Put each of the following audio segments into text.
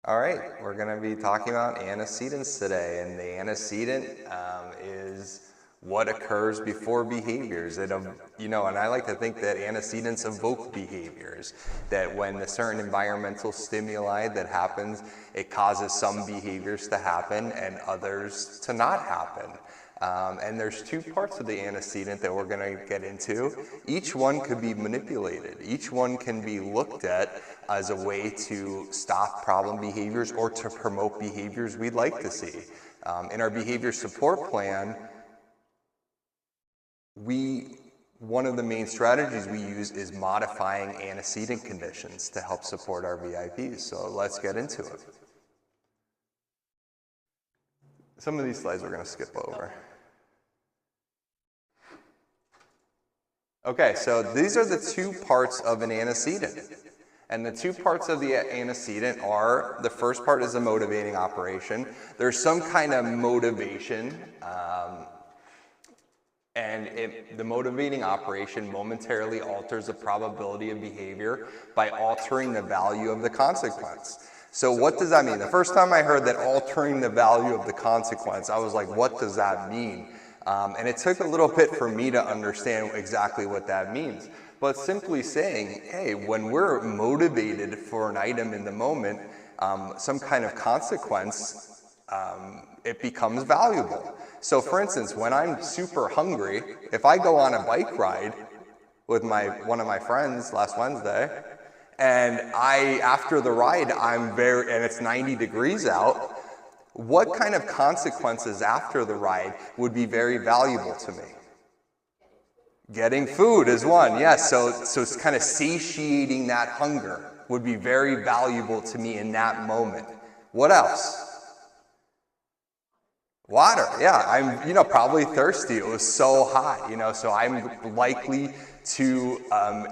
All right, we're going to be talking about antecedents today, and the antecedent is what occurs before behaviors. And I like to think that antecedents evoke behaviors, that when a certain environmental stimuli that happens, it causes some behaviors to happen and others to not happen. And there's two parts of the antecedent that we're going to get into. Each one could be manipulated. Each one can be looked at as a way to stop problem behaviors or to promote behaviors we'd like to see. In our behavior support plan, one of the main strategies we use is modifying antecedent conditions to help support our VIPs. So let's get into it. Some of these slides we're going to skip over. Okay, so these are the two parts of an antecedent. And the two parts of the antecedent are, the first part is a motivating operation. There's some kind of motivation, the motivating operation momentarily alters the probability of behavior by altering the value of the consequence. So what does that mean? The first time I heard that altering the value of the consequence, I was like, what does that mean? And it took a little bit for me to understand exactly what that means. But simply saying, hey, when we're motivated for an item in the moment, some kind of consequence, it becomes valuable. So for instance, when I'm super hungry, if I go on a bike ride with one of my friends last Wednesday, and after the ride, and it's 90 degrees out, what kind of consequences after the ride would be very valuable to me? Getting food is one, yes. So it's kind of satiating that hunger would be very valuable to me in that moment. What else? Water, yeah. I'm, probably thirsty. It was so hot, so I'm likely to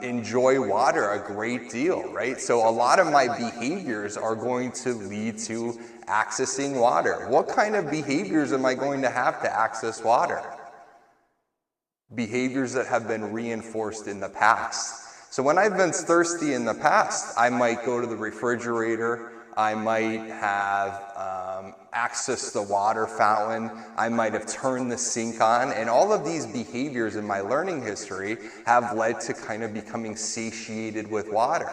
enjoy water a great deal, right? So a lot of my behaviors are going to lead to accessing water. What kind of behaviors am I going to have to access water? Behaviors that have been reinforced in the past. So when I've been thirsty in the past, I might go to the refrigerator, I might have access the water fountain, I might have turned the sink on, and all of these behaviors in my learning history have led to kind of becoming satiated with water.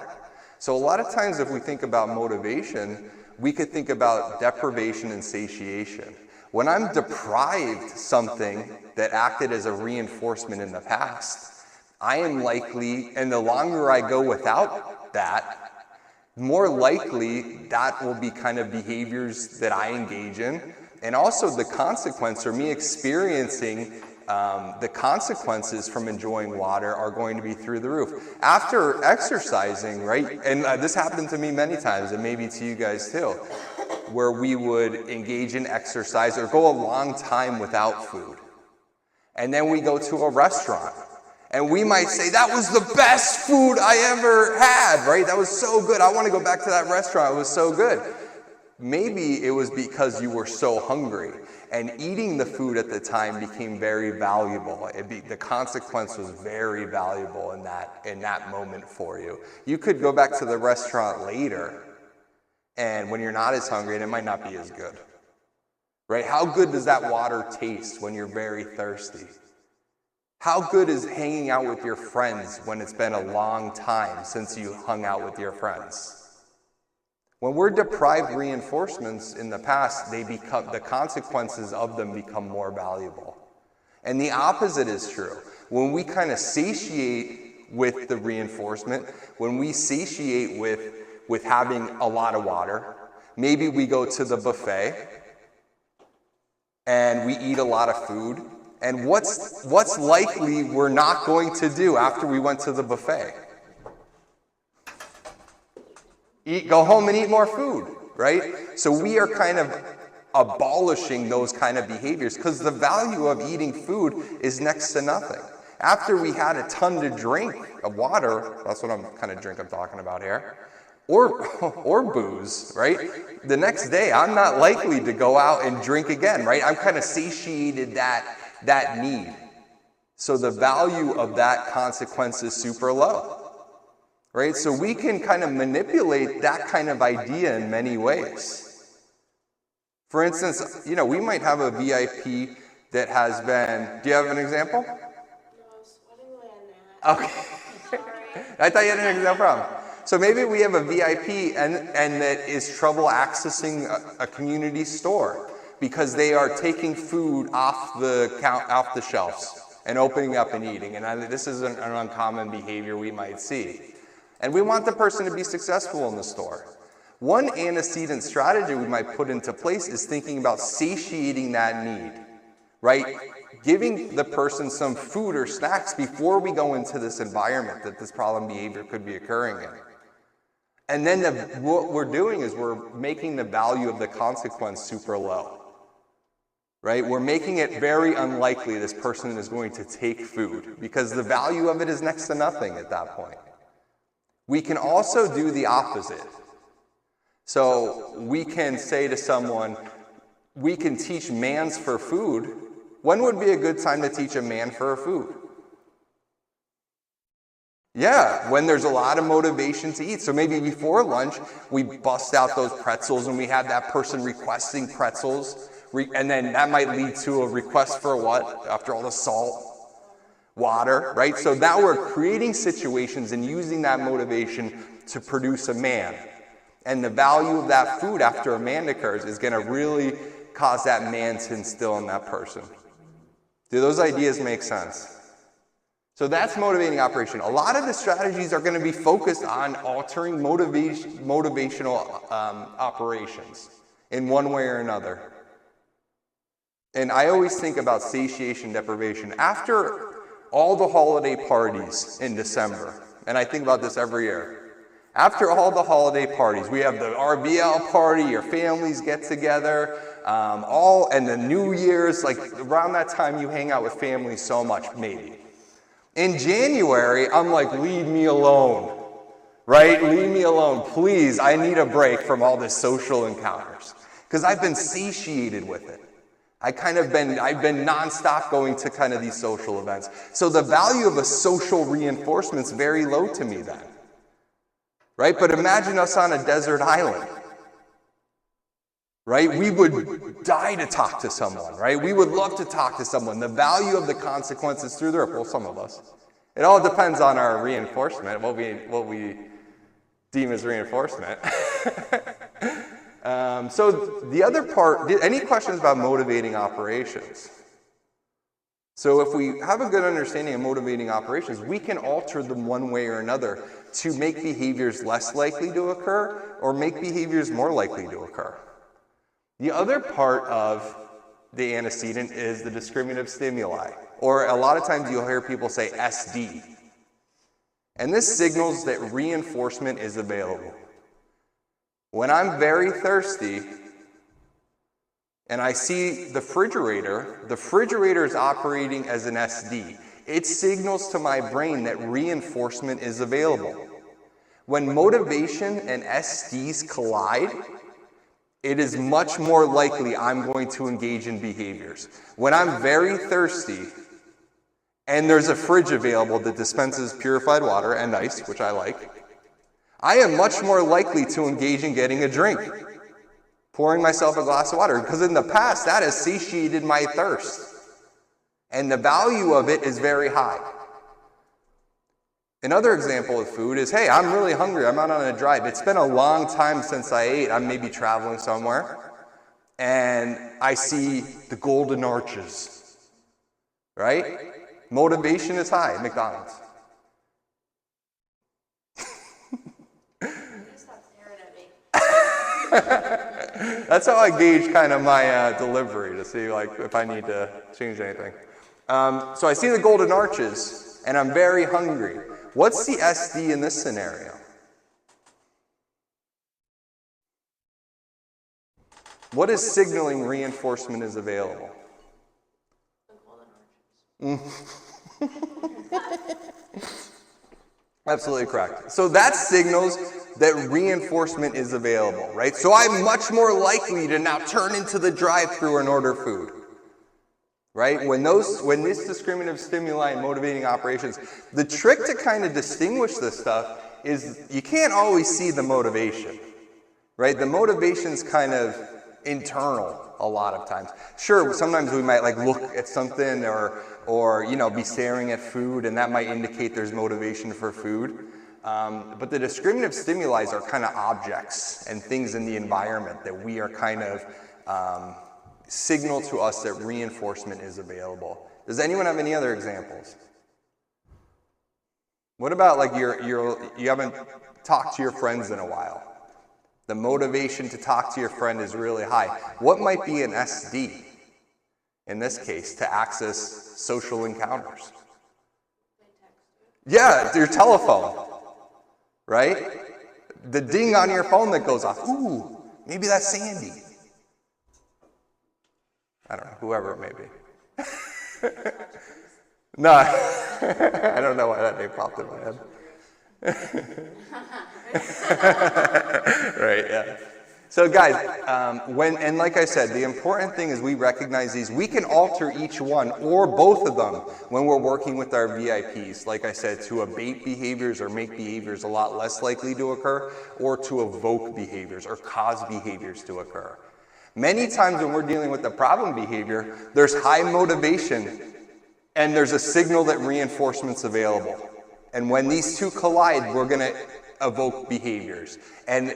So a lot of times if we think about motivation, we could think about deprivation and satiation. When I'm deprived something that acted as a reinforcement in the past, I am likely, and the longer I go without that, more likely that will be kind of behaviors that I engage in. And also the consequence, or me experiencing the consequences from enjoying water, are going to be through the roof. After exercising, right, and this happened to me many times, and maybe to you guys too, where we would engage in exercise or go a long time without food. And then we go to a restaurant, and we might say, that was the best food I ever had, right? That was so good. I want to go back to that restaurant. It was so good. Maybe it was because you were so hungry, and eating the food at the time became very valuable. The consequence was very valuable in that moment for you. You could go back to the restaurant later, and when you're not as hungry, and it might not be as good, right? How good does that water taste when you're very thirsty? How good is hanging out with your friends when it's been a long time since you hung out with your friends? When we're deprived reinforcements in the past, the consequences of them become more valuable. And the opposite is true. When we kind of satiate with the reinforcement, when we satiate with having a lot of water, maybe we go to the buffet and we eat a lot of food. And what's likely we're not going to do after we went to the buffet? Go home and eat more food, right? So we are kind of abolishing those kind of behaviors because the value of eating food is next to nothing. After we had a ton to drink of water, that's what I'm talking about here, or booze, right? The next day, I'm not likely to go out and drink again, right? I'm kind of satiated that need. So the value of that consequence is super low. right? So we can kind of manipulate that kind of idea in many ways. For instance, we might have a VIP that has been, do you have an example? No, I'm sweating my neck. Okay. Sorry. I thought you had an example problem. So maybe we have a VIP and that is trouble accessing a community store because they are taking food off the shelves and opening up and eating. And this is an uncommon behavior we might see. And we want the person to be successful in the store. One antecedent strategy we might put into place is thinking about satiating that need, right? Giving the person some food or snacks before we go into this environment that this problem behavior could be occurring in. And then what we're doing is we're making the value of the consequence super low, right? We're making it very unlikely this person is going to take food because the value of it is next to nothing at that point. We can also do the opposite. So we can say to someone, we can teach mans for food. When would be a good time to teach a man for a food? Yeah, when there's a lot of motivation to eat. So maybe before lunch, we bust out those pretzels and we have that person requesting pretzels. And then that might lead to a request for what? After all the salt? Water, right? So now we're creating situations and using that motivation to produce a man. And the value of that food after a man occurs is going to really cause that man to instill in that person. Do those ideas make sense? So that's motivating operation. A lot of the strategies are going to be focused on altering motivational operations in one way or another. And I always think about satiation deprivation. After all the holiday parties in December, and I think about this every year. After all the holiday parties, we have the RBL party, your families get together, and the New Year's, like around that time you hang out with families so much, maybe. In January, I'm like, leave me alone, right? Leave me alone, please. I need a break from all this social encounters because I've been satiated with it. I've been nonstop going to kind of these social events. So the value of a social reinforcement is very low to me then, right? But imagine us on a desert island, right? We would die to talk to someone, right? We would love to talk to someone. The value of the consequences through the roof. Well, some of us. It all depends on our reinforcement, what we deem as reinforcement. So the other part, any questions about motivating operations? So if we have a good understanding of motivating operations, we can alter them one way or another to make behaviors less likely to occur or make behaviors more likely to occur. The other part of the antecedent is the discriminative stimuli, or a lot of times you'll hear people say SD. And this signals that reinforcement is available. When I'm very thirsty and I see the refrigerator is operating as an SD. It signals to my brain that reinforcement is available. When motivation and SDs collide, it is much more likely I'm going to engage in behaviors. When I'm very thirsty and there's a fridge available that dispenses purified water and ice, which I like, I am much more likely to engage in getting a drink, pouring myself a glass of water, because in the past that has satiated my thirst. And the value of it is very high. Another example of food is, hey, I'm really hungry, I'm out on a drive. It's been a long time since I ate. I'm maybe traveling somewhere, and I see the Golden Arches, right? Motivation is high at McDonald's. Stop staring at me. That's how I gauge kind of my delivery to see like if I need to change anything. So I see the Golden Arches, and I'm very hungry. What's the SD in this scenario? What is signaling reinforcement is available? The Golden Arches. Absolutely correct. So that signals that reinforcement is available, right? So I'm much more likely to now turn into the drive-thru and order food, right? When this discriminative stimuli and motivating operations, the trick to kind of distinguish this stuff is you can't always see the motivation, right? The motivation's kind of internal a lot of times. Sure, sometimes we might like look at something or you know, be staring at food, and that might indicate there's motivation for food. But the discriminative stimuli are kind of objects and things in the environment that we are kind of signal to us that reinforcement is available. Does anyone have any other examples? What about like you haven't talked to your friends in a while? The motivation to talk to your friend is really high. What might be an SD in this case to access social encounters? Yeah, your telephone, right? The ding on your phone that goes off. Ooh, maybe that's Sandy. I don't know, whoever it may be. No, I don't know why that name popped in my head. Right, yeah. So guys, and like I said, the important thing is we recognize these. We can alter each one or both of them when we're working with our VIPs, like I said, to abate behaviors or make behaviors a lot less likely to occur, or to evoke behaviors or cause behaviors to occur. Many times when we're dealing with the problem behavior, there's high motivation and there's a signal that reinforcement's available. And when these two collide, we're going to evoke behaviors. And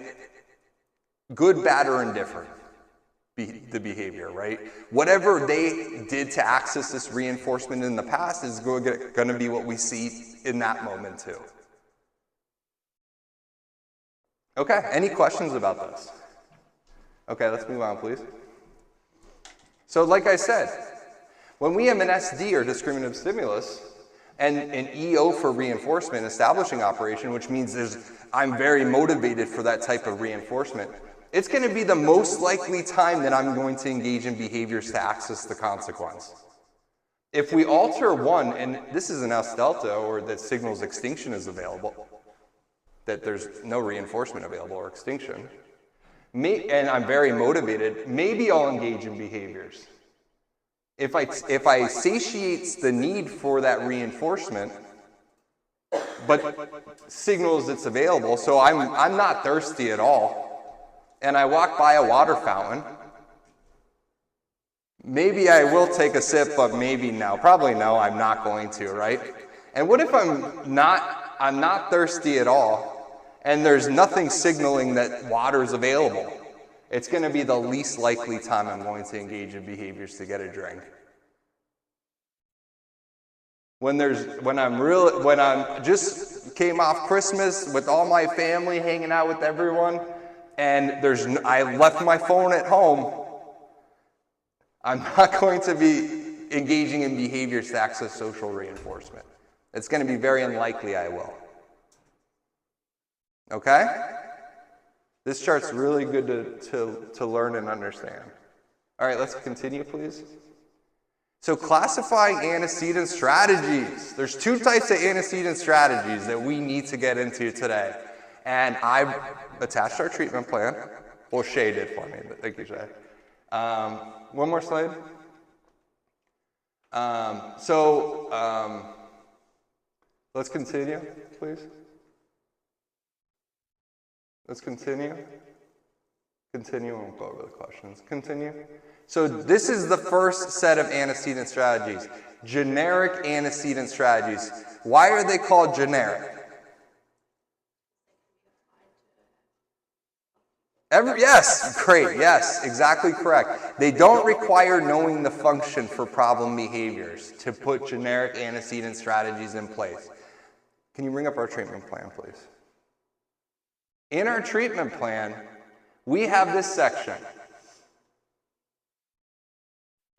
good, bad, or indifferent, the behavior, right? Whatever they did to access this reinforcement in the past is going to be what we see in that moment too. Okay, any questions about this? Okay, let's move on, please. So like I said, when we have an SD or discriminative stimulus and an EO for reinforcement, establishing operation, which means I'm very motivated for that type of reinforcement, it's going to be the most likely time that I'm going to engage in behaviors to access the consequence. If we alter one, and this is an S delta, or that signals extinction is available, that there's no reinforcement available or extinction, and I'm very motivated, maybe I'll engage in behaviors. If I satiate the need for that reinforcement, but signals it's available, so I'm not thirsty at all, and I walk by a water fountain, maybe I will take a sip, but maybe no. Probably no, I'm not going to, right? And what if I'm not thirsty at all, and there's nothing signaling that water is available? It's going to be the least likely time I'm going to engage in behaviors to get a drink. When I'm just came off Christmas with all my family, hanging out with everyone, and I left my phone at home, I'm not going to be engaging in behaviors to access social reinforcement. It's going to be very unlikely I will. Okay? This chart's really good to learn and understand. All right, let's continue, please. So classifying antecedent strategies. There's two types of antecedent strategies that we need to get into today. And I've attached our treatment plan. Well, Shay did for me, but thank you, Shay. One more slide. Let's continue, please. Let's continue. Continue, we won't go over the questions. Continue. So this is the first set of antecedent strategies. Generic antecedent strategies. Why are they called generic? Yes, great, yes, exactly correct. They don't require knowing the function for problem behaviors to put generic antecedent strategies in place. Can you bring up our treatment plan, please? In our treatment plan, we have this section.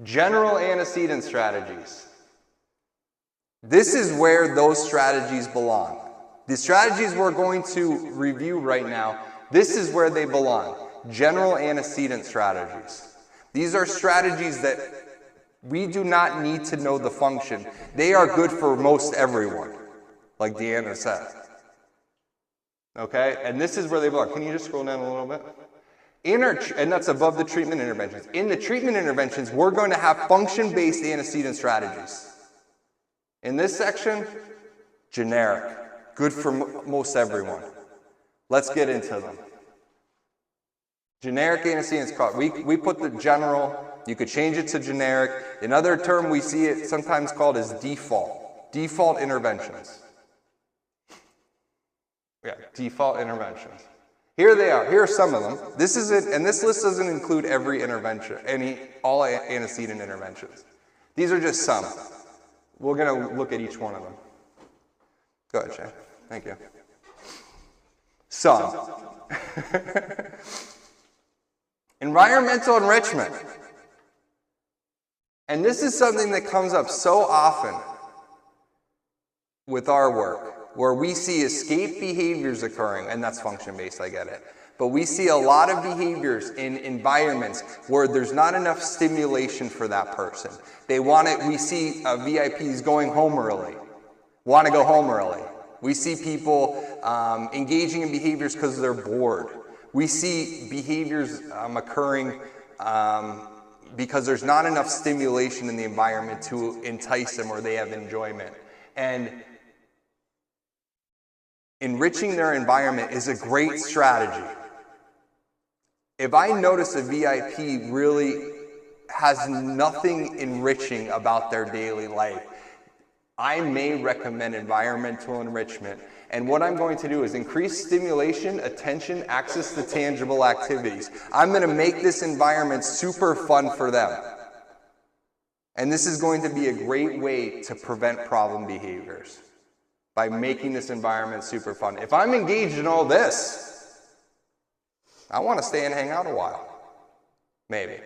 General antecedent strategies. This is where those strategies belong. The strategies we're going to review right now, this is where they belong. General antecedent strategies. These are strategies that we do not need to know the function. They are good for most everyone, like Deanna said. Okay, and this is where they belong. Can you just scroll down a little bit? And that's above the treatment interventions. In the treatment interventions, we're going to have function-based antecedent strategies. In this section, generic. good for most everyone. Let's get into them. Generic antecedents called, we put the general, you could change it to generic. Another term we see it sometimes called is default interventions. Yeah, default interventions. Here they are. Here are some of them. This isn't, and this list doesn't include every intervention, all antecedent interventions. These are just some. We're going to look at each one of them. Go ahead, Shay. Thank you. Some. Environmental enrichment. And this is something that comes up so often with our work, where we see escape behaviors occurring, and that's function-based, I get it. But we see a lot of behaviors in environments where there's not enough stimulation for that person. They want it, we see VIPs going home early, want to go home early. We see people engaging in behaviors because they're bored. We see behaviors occurring because there's not enough stimulation in the environment to entice them or they have enjoyment. And enriching their environment is a great strategy. If I notice a VIP really has nothing enriching about their daily life, I may recommend environmental enrichment. And what I'm going to do is increase stimulation, attention, access to tangible activities. I'm going to make this environment super fun for them. And this is going to be a great way to prevent problem behaviors, by making this environment super fun. If I'm engaged in all this, I want to stay and hang out a while. Maybe.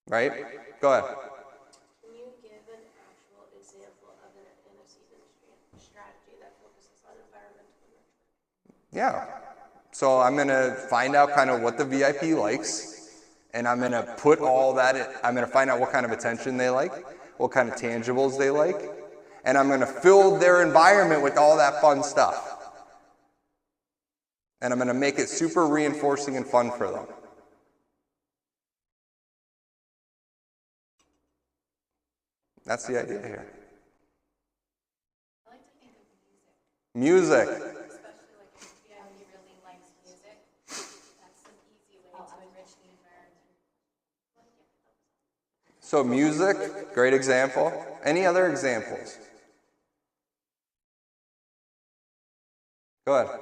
Right? Go ahead. Can you give an actual example of an antecedent strategy that focuses on environmental enrichment? Yeah. So I'm going to find out kind of what the VIP likes, and I'm going to put all that in. I'm going to find out what kind of attention they like, what kind of tangibles they like, and I'm going to fill their environment with all that fun stuff. And I'm going to make it super reinforcing and fun for them. That's the idea here. I like to think of music. Music. Especially like if he really likes music. That's an easy way to enrich the environment. So music, great example. Any other examples? Go ahead.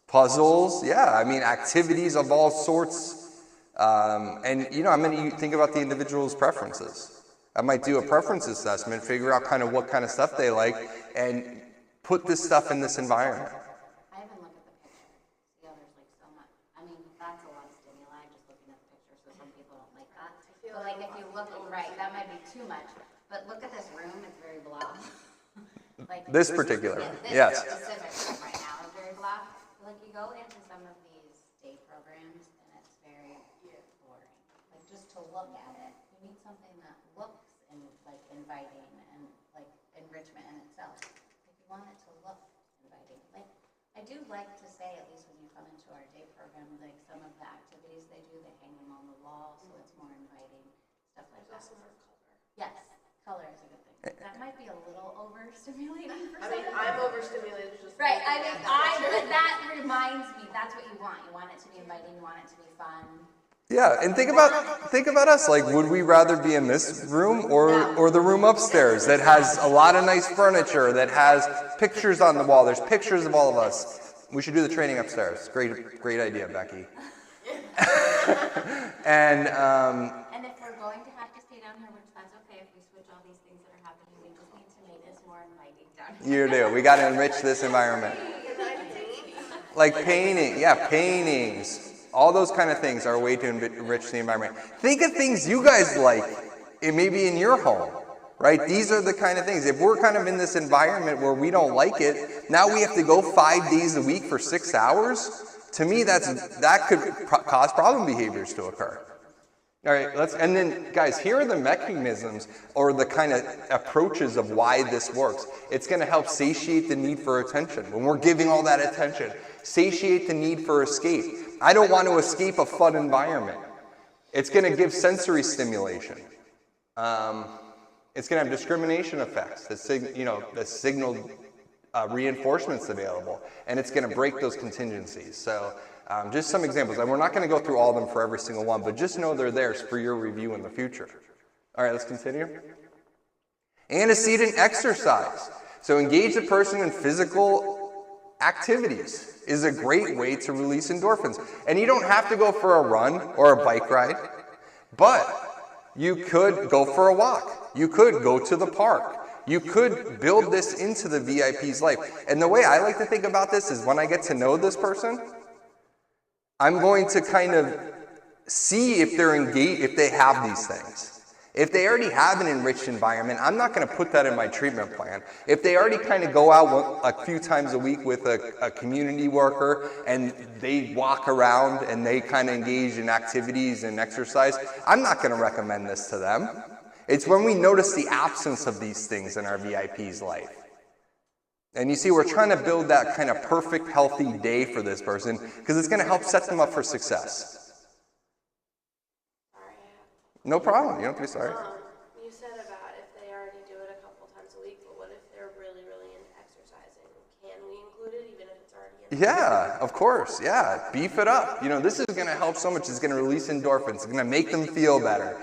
Puzzles, yeah. I mean, activities of all sorts. And, you know, I'm going to think about the individual's preferences. I might do a preference assessment, figure out kind of what kind of stuff they like, and put this stuff in this environment. I haven't looked at the picture. See how there's like so much. I mean, that's a lot of stimuli just looking at the picture, so some people don't like that. But like if you look, right, that might be too much. But look at this room, it's very blah. Like This particular, yeah, this yes. specific room right now is very blah. Like you go into some of these day programs and it's very boring. Like just to look at it, you need something that looks like inviting and like enrichment in itself. If you want it to look inviting, like I do like to say, at least when you come into our day program, like some of the activities they do, they hang them on the wall, so it's more inviting, stuff like that. Also more color. Yes, color is a good thing. That might be a little overstimulating for I mean, some. I'm overstimulated just Right, I looking mean, at that reminds me, that's what you want. You want it to be inviting, you want it to be fun. Yeah, and think about us. Like, would we rather be in this room or the room upstairs that has a lot of nice furniture, that has pictures on the wall? There's pictures of all of us. We should do the training upstairs. Great idea, Becky. And if we're going to have to stay down here, which that's okay if we switch all these things that are happening, we just need to make this more inviting down here. you do. We got to enrich this environment. Like painting, yeah, paintings. All those kind of things are a way to enrich the environment. Think of things you guys like, maybe in your home, right? These are the kind of things. If we're kind of in this environment where we don't like it, now we have to go 5 days a week for 6 hours. To me, that could cause problem behaviors to occur. All right, and then guys, here are the mechanisms or the kind of approaches of why this works. It's going to help satiate the need for attention. When we're giving all that attention, satiate the need for escape. I don't want to escape a fun environment. It's going to give sensory stimulation. It's going to have discrimination effects, the signal reinforcements available, and it's going to break those contingencies. So just some examples, and we're not going to go through all of them for every single one, but just know they're there for your review in the future. All right, let's continue. Antecedent exercise. So engage the person in physical activities is a great way to release endorphins. And you don't have to go for a run or a bike ride, but you could go for a walk. You could go to the park. You could build this into the VIP's life. And the way I like to think about this is when I get to know this person, I'm going to kind of see if they're engaged, if they have these things. If they already have an enriched environment, I'm not going to put that in my treatment plan. If they already kind of go out a few times a week with a community worker and they walk around and they kind of engage in activities and exercise, I'm not going to recommend this to them. It's when we notice the absence of these things in our VIP's life. And you see, we're trying to build that kind of perfect, healthy day for this person because it's going to help set them up for success. No problem. You don't have to be sorry. You said about if they already do it a couple times a week, but what if they're really, really into exercising? Can we include it even if it's already in? Yeah, of course. Yeah, beef it up. This is going to help so much. It's going to release endorphins. It's going to make them feel better.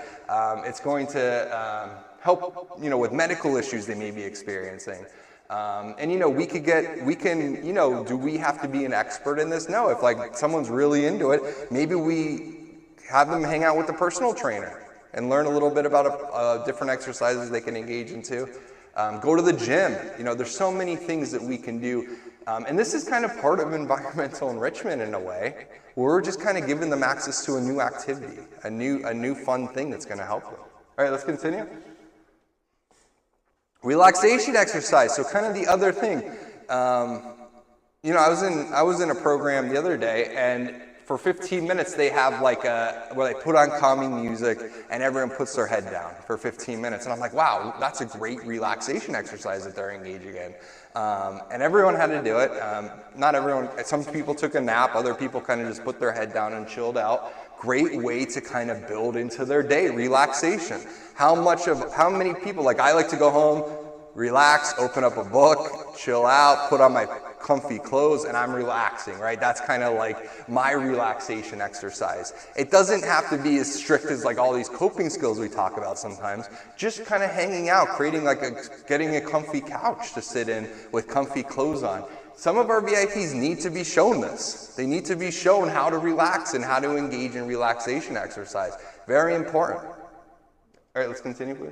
It's going to help, with medical issues they may be experiencing. And we can, do we have to be an expert in this? No. If like someone's really into it, maybe we have them hang out with a personal trainer and learn a little bit about different exercises they can engage into. Go to the gym. There's so many things that we can do. And this is kind of part of environmental enrichment in a way. We're just kind of giving them access to a new activity, a new fun thing that's going to help them. All right, let's continue. Relaxation exercise. So kind of the other thing. I was in a program the other day, and for 15 minutes, they have where they put on calming music and everyone puts their head down for 15 minutes. And I'm like, wow, that's a great relaxation exercise that they're engaging in. And everyone had to do it. Not everyone, some people took a nap, other people kind of just put their head down and chilled out. Great way to kind of build into their day, relaxation. How many people, I like to go home, relax, open up a book, chill out, put on my comfy clothes, and I'm relaxing, right? That's kind of like my relaxation exercise. It doesn't have to be as strict as all these coping skills we talk about sometimes. Just kind of hanging out, creating getting a comfy couch to sit in with comfy clothes on. Some of our VIPs need to be shown this. They need to be shown how to relax and how to engage in relaxation exercise. Very important. All right, let's continue, please.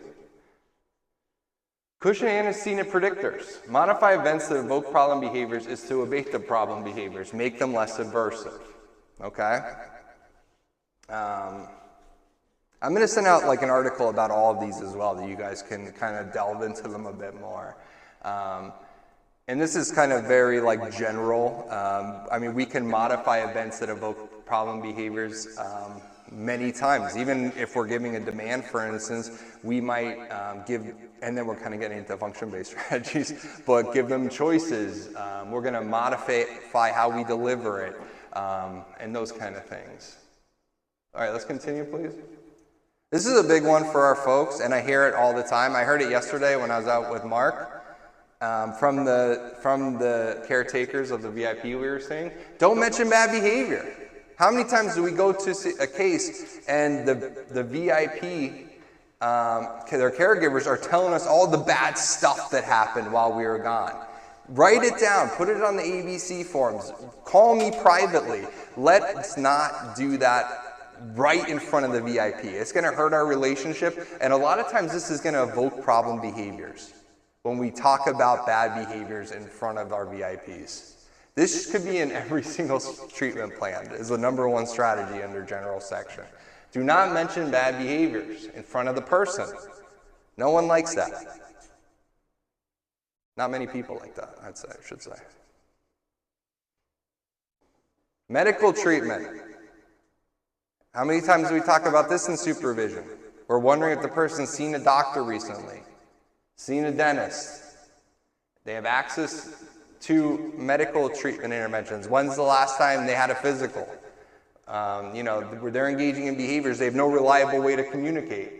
Cushion antecedent predictors. Modify events that evoke problem behaviors is to abate the problem behaviors, make them less aversive. Okay? I'm going to send out an article about all of these as well that you guys can kind of delve into them a bit more. And this is kind of very general. We can modify events that evoke problem behaviors many times. Even if we're giving a demand, for instance, we might and then we're kind of getting into function-based strategies, but give them choices. We're going to modify how we deliver it, and those kind of things. All right, let's continue, please. This is a big one for our folks, and I hear it all the time. I heard it yesterday when I was out with Mark. From the caretakers of the VIP we were seeing, don't mention bad behavior. How many times do we go to a case and the VIP, their caregivers are telling us all the bad stuff that happened while we were gone? Write it down, put it on the ABC forms, call me privately. Let's not do that right in front of the VIP. It's going to hurt our relationship, and a lot of times this is going to evoke problem behaviors when we talk about bad behaviors in front of our VIPs. This could be in every single treatment plan as the number one strategy under general section. Do not mention bad behaviors in front of the person. No one likes that. Not many people like that, I should say. Medical treatment. How many times do we talk about this in supervision? We're wondering if the person's seen a doctor recently, seen a dentist. They have access to medical treatment interventions. When's the last time they had a physical? Where they're engaging in behaviors, they have no reliable way to communicate.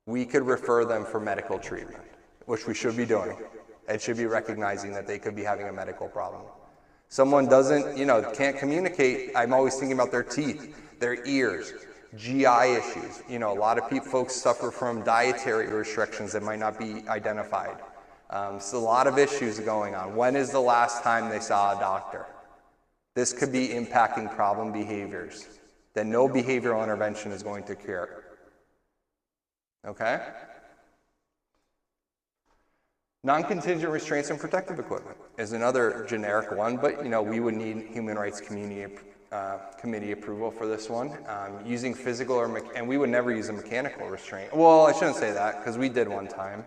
we could refer them for medical treatment, which we should be doing. It should be recognizing that they could be having a medical problem. Someone doesn't, can't communicate. I'm always thinking about their teeth, their ears, GI issues. A lot of folks suffer from dietary restrictions that might not be identified. So a lot of issues going on. When is the last time they saw a doctor? This could be impacting problem behaviors that no behavioral intervention is going to cure. Okay? Non-contingent restraints and protective equipment is another generic one, but we would need Human Rights Committee approval for this one. Using physical and we would never use a mechanical restraint. Well, I shouldn't say that because we did one time.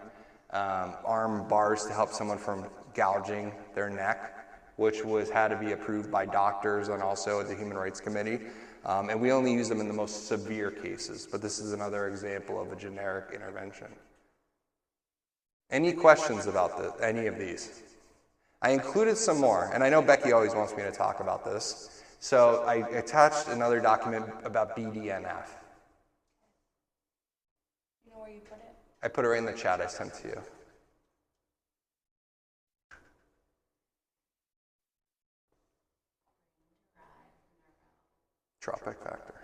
Arm bars to help someone from gouging their neck, which had to be approved by doctors and also the Human Rights Committee. And we only use them in the most severe cases, but this is another example of a generic intervention. Any questions about any of these? I included some more, and I know Becky always wants me to talk about this. So I attached another document about BDNF. You know where you put it? I put it right in the chat I sent to you. Tropic factor.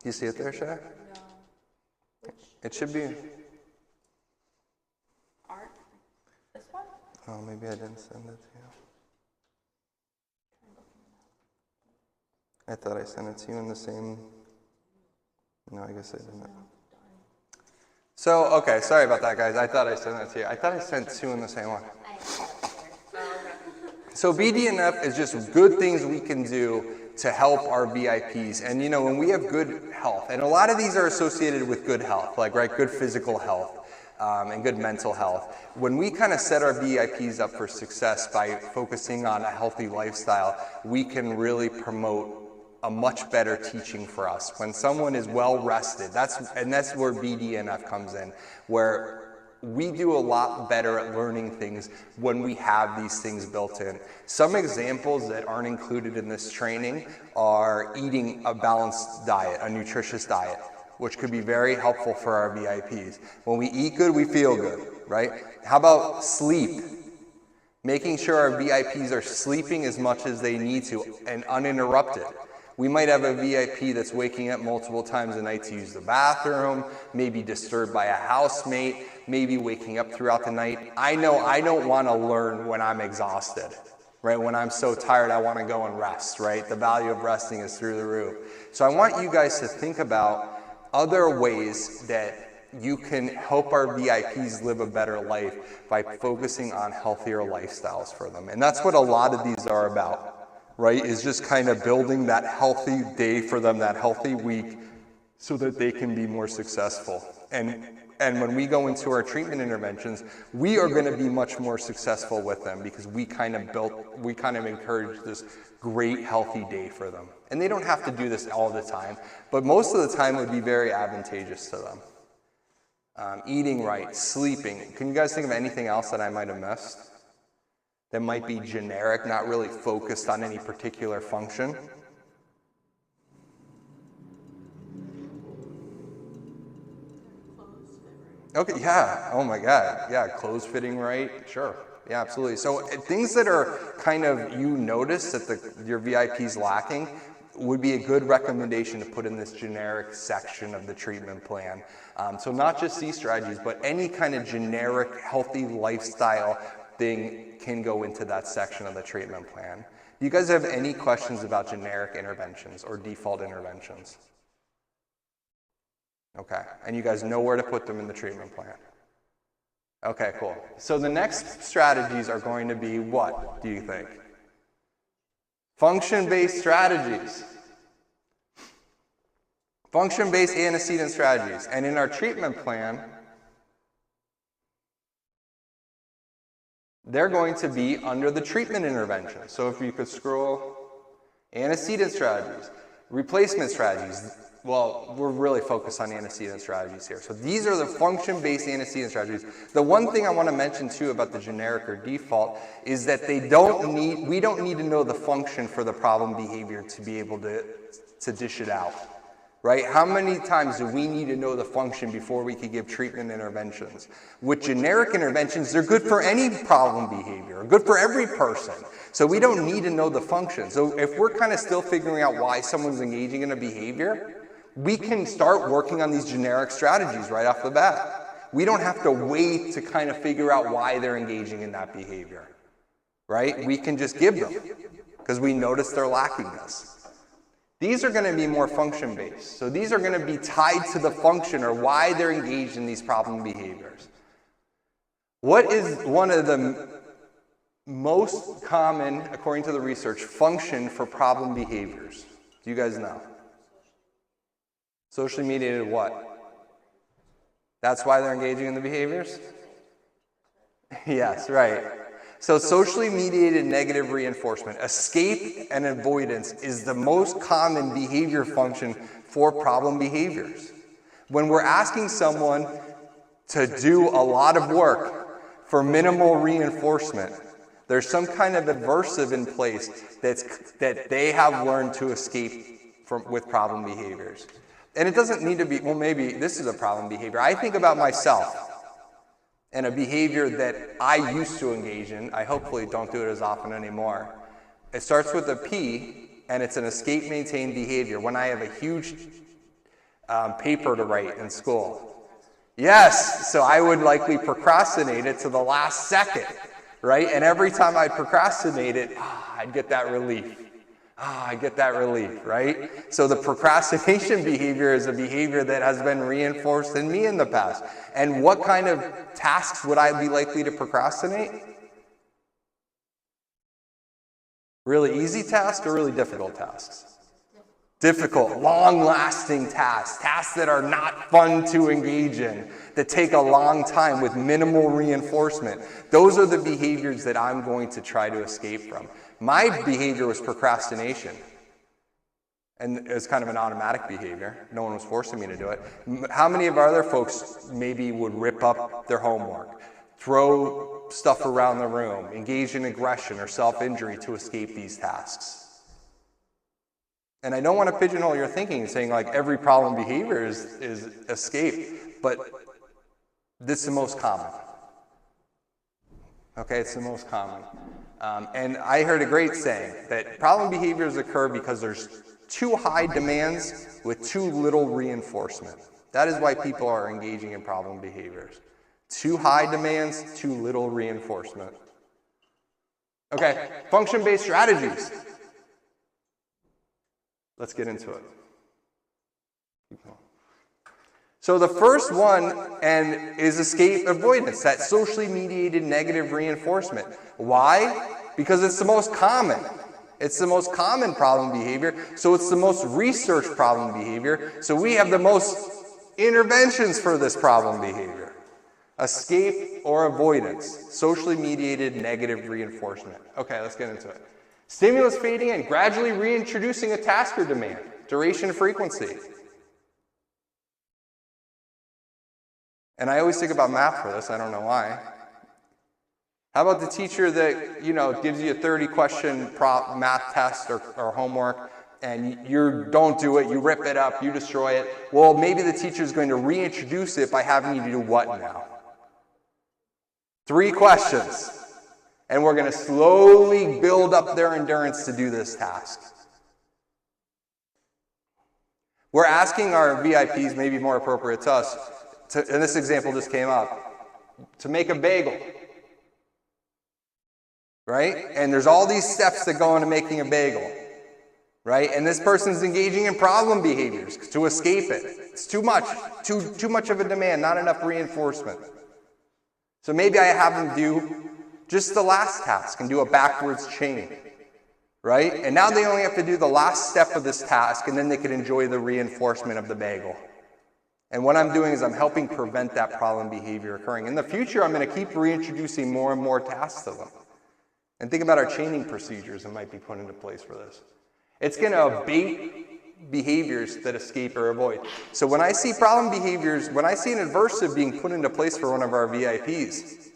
You see it there, Shay? No. Which It should be. art? This one? Oh, maybe I didn't send it to you. I thought I sent it to you in the same. No, I guess I didn't. So, okay, sorry about that, guys. I thought I sent it to you. I thought I sent two in the same one. So BDNF is just good things we can do to help our VIPs. And when we have good health, and a lot of these are associated with good health, good physical health and good mental health. When we kind of set our VIPs up for success by focusing on a healthy lifestyle, we can really promote a much better teaching for us. When someone is well rested, that's where BDNF comes in, where we do a lot better at learning things when we have these things built in. Some examples that aren't included in this training are eating a balanced diet, a nutritious diet, which could be very helpful for our VIPs. When we eat good, we feel good, right? How about sleep? Making sure our VIPs are sleeping as much as they need to and uninterrupted. We might have a VIP that's waking up multiple times a night to use the bathroom, maybe disturbed by a housemate, maybe waking up throughout the night. I know I don't want to learn when I'm exhausted, right? When I'm so tired, I want to go and rest, right? The value of resting is through the roof. So I want you guys to think about other ways that you can help our VIPs live a better life by focusing on healthier lifestyles for them. And that's what a lot of these are about. Right, is just kind of building that healthy day for them, that healthy week, so that they can be more successful. And when we go into our treatment interventions, we are going to be much more successful with them because we kind of encourage this great healthy day for them. And they don't have to do this all the time, but most of the time would be very advantageous to them. Eating right, sleeping. Can you guys think of anything else that I might have missed? That might be generic, not really focused on any particular function. Okay, yeah, oh my God, yeah, clothes fitting right, sure, yeah, absolutely. So things that are kind of, you notice that your VIP's lacking would be a good recommendation to put in this generic section of the treatment plan. So not just these strategies, but any kind of generic healthy lifestyle thing can go into that section of the treatment plan. Do you guys have any questions about generic interventions or default interventions? Okay, and you guys know where to put them in the treatment plan? Okay, cool. So the next strategies are going to be what, do you think? Function-based strategies. Function-based antecedent strategies. And in our treatment plan, they're going to be under the treatment intervention. So if you could scroll, antecedent strategies, replacement strategies. well, we're really focused on antecedent strategies here. So these are the function-based antecedent strategies. The one thing I want to mention too about the generic or default is that we don't need to know the function for the problem behavior to be able to dish it out, right? How many times do we need to know the function before we could give treatment interventions? With generic interventions, they're good for any problem behavior, good for every person. So we don't need to know the function. So if we're kind of still figuring out why someone's engaging in a behavior, we can start working on these generic strategies right off the bat. We don't have to wait to kind of figure out why they're engaging in that behavior, right? We can just give them because we notice they're lacking this. These are going to be more function-based. So these are going to be tied to the function or why they're engaged in these problem behaviors. What is one of the most common, according to the research, function for problem behaviors? Do you guys know? Socially mediated what? That's why they're engaging in the behaviors? Yes, right. So socially mediated negative reinforcement, escape and avoidance, is the most common behavior function for problem behaviors. When we're asking someone to do a lot of work for minimal reinforcement, there's some kind of aversive in place that they have learned to escape with problem behaviors. And it doesn't need to be, well, maybe this is a problem behavior. I think about myself and a behavior that I used to engage in. I hopefully don't do it as often anymore. It starts with a P, and it's an escape-maintain behavior when I have a huge paper to write in school. Yes, so I would likely procrastinate it to the last second, right? And every time I'd procrastinate it, I'd get that relief. I get that relief, right? So the procrastination behavior is a behavior that has been reinforced in me in the past. And what kind of tasks would I be likely to procrastinate? Really easy tasks or really difficult tasks? Difficult, long-lasting tasks, tasks that are not fun to engage in, that take a long time with minimal reinforcement. Those are the behaviors that I'm going to try to escape from. My behavior was procrastination, and it was kind of an automatic behavior. No one was forcing me to do it. How many of our other folks maybe would rip up their homework, throw stuff around the room, engage in aggression or self-injury to escape these tasks? And I don't want to pigeonhole your thinking saying like every problem behavior is escape, but this is the most common. Okay, it's the most common. And I heard a great saying that problem behaviors occur because there's too high demands with too little reinforcement. That is why people are engaging in problem behaviors. Too high demands, too little reinforcement. Okay, function-based strategies. Let's get into it. So the first one is escape avoidance, that socially mediated negative reinforcement. Why? Because it's the most common. It's the most common problem behavior, so it's the most researched problem behavior, so we have the most interventions for this problem behavior. Escape or avoidance, socially mediated negative reinforcement. Okay, let's get into it. Stimulus fading and gradually reintroducing a task or demand, duration, frequency. And I always think about math for this, I don't know why. How about the teacher that, gives you a 30-question math test or homework, and you don't do it, you rip it up, you destroy it. Well, maybe the teacher is going to reintroduce it by having you do what now? 3 questions. And we're going to slowly build up their endurance to do this task. We're asking our VIPs, maybe more appropriate to us, and this example just came up, to make a bagel. Right? And there's all these steps that go into making a bagel. Right? And this person's engaging in problem behaviors to escape it. It's too much. Too much of a demand, not enough reinforcement. So maybe I have them do just the last task and do a backwards chain, right? And now they only have to do the last step of this task, and then they can enjoy the reinforcement of the bagel. And what I'm doing is I'm helping prevent that problem behavior occurring. In the future, I'm going to keep reintroducing more and more tasks to them. And think about our chaining procedures that might be put into place for this. It's going to abate behaviors that escape or avoid. So when I see problem behaviors, when I see an aversive being put into place for one of our VIPs,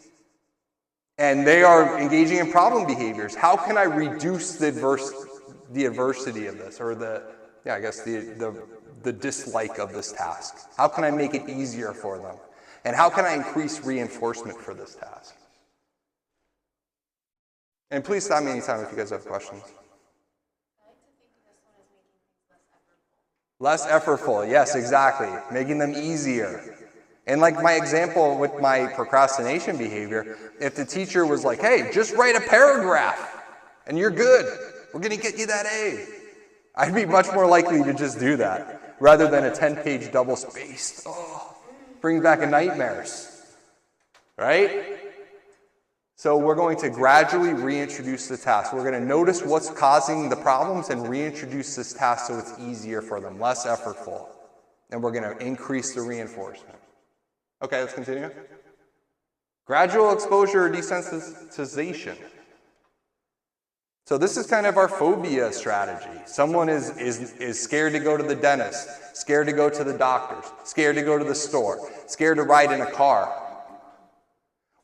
and they are engaging in problem behaviors, how can I reduce the adversity of this, or the dislike of this task? How can I make it easier for them? And how can I increase reinforcement for this task? And please stop me anytime if you guys have questions. I like to think of this one as making things less effortful. Less effortful, yes, exactly. Making them easier. And like my example with my procrastination behavior, if the teacher was like, hey, just write a paragraph and you're good, we're going to get you that A, I'd be much more likely to just do that rather than a 10-page double-spaced. Oh, brings back nightmares, right? So we're going to gradually reintroduce the task. We're going to notice what's causing the problems and reintroduce this task so it's easier for them, less effortful. And we're going to increase the reinforcement. Okay, let's continue. Gradual exposure or desensitization. So this is kind of our phobia strategy. Someone is scared to go to the dentist, scared to go to the doctors, scared to go to the store, scared to ride in a car.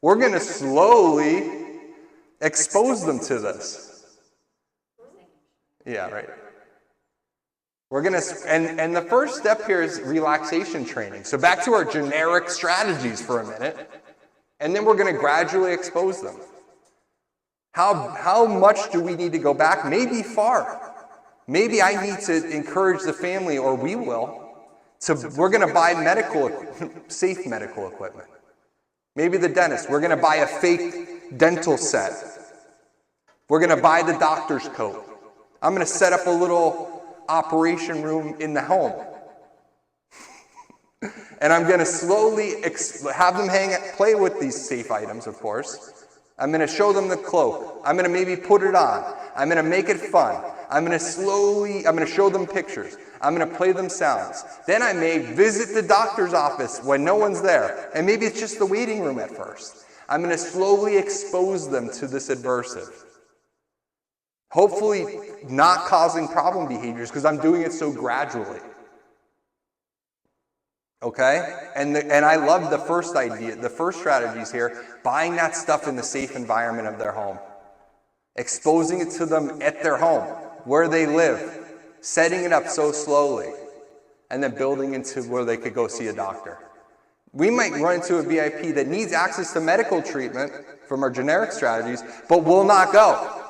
We're going to slowly expose them to this. Yeah, right. We're going to, and the first step here is relaxation training. So back to our generic strategies for a minute, and then we're going to gradually expose them. How much do we need to go back? Maybe far. Maybe I need to encourage the family, or we will, we're going to buy safe medical equipment. Maybe the dentist, we're going to buy a fake dental set. We're going to buy the doctor's coat. I'm going to set up a little operation room in the home. And I'm going to slowly have them play with these safe items, of course. I'm going to show them the cloak. I'm going to maybe put it on. I'm going to make it fun. I'm going to show them pictures. I'm going to play them sounds. Then I may visit the doctor's office when no one's there. And maybe it's just the waiting room at first. I'm going to slowly expose them to this adversive. Hopefully not causing problem behaviors because I'm doing it so gradually. Okay? And I love the first idea, the first strategies here, buying that stuff in the safe environment of their home. Exposing it to them at their home, where they live. Setting it up so slowly, and then building into where they could go see a doctor. We might run into a VIP that needs access to medical treatment from our generic strategies, but will not go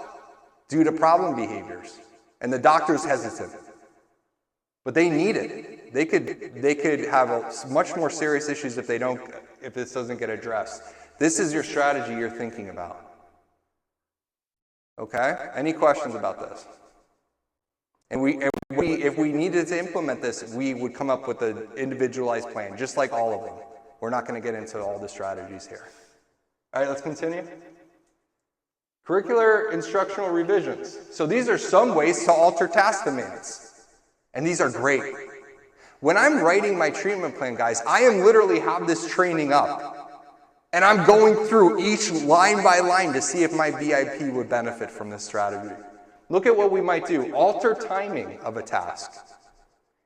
due to problem behaviors, and the doctor's hesitant. But they need it. They could have much more serious issues if this doesn't get addressed. This is your strategy you're thinking about. Okay? Any questions about this? And if we needed to implement this, we would come up with an individualized plan, just like all of them. We're not going to get into all the strategies here. All right, let's continue. Curricular instructional revisions. So these are some ways to alter task demands. And these are great. When I'm writing my treatment plan, guys, I am literally have this training up. And I'm going through each line by line to see if my VIP would benefit from this strategy. Look at what we might do. Alter timing of a task.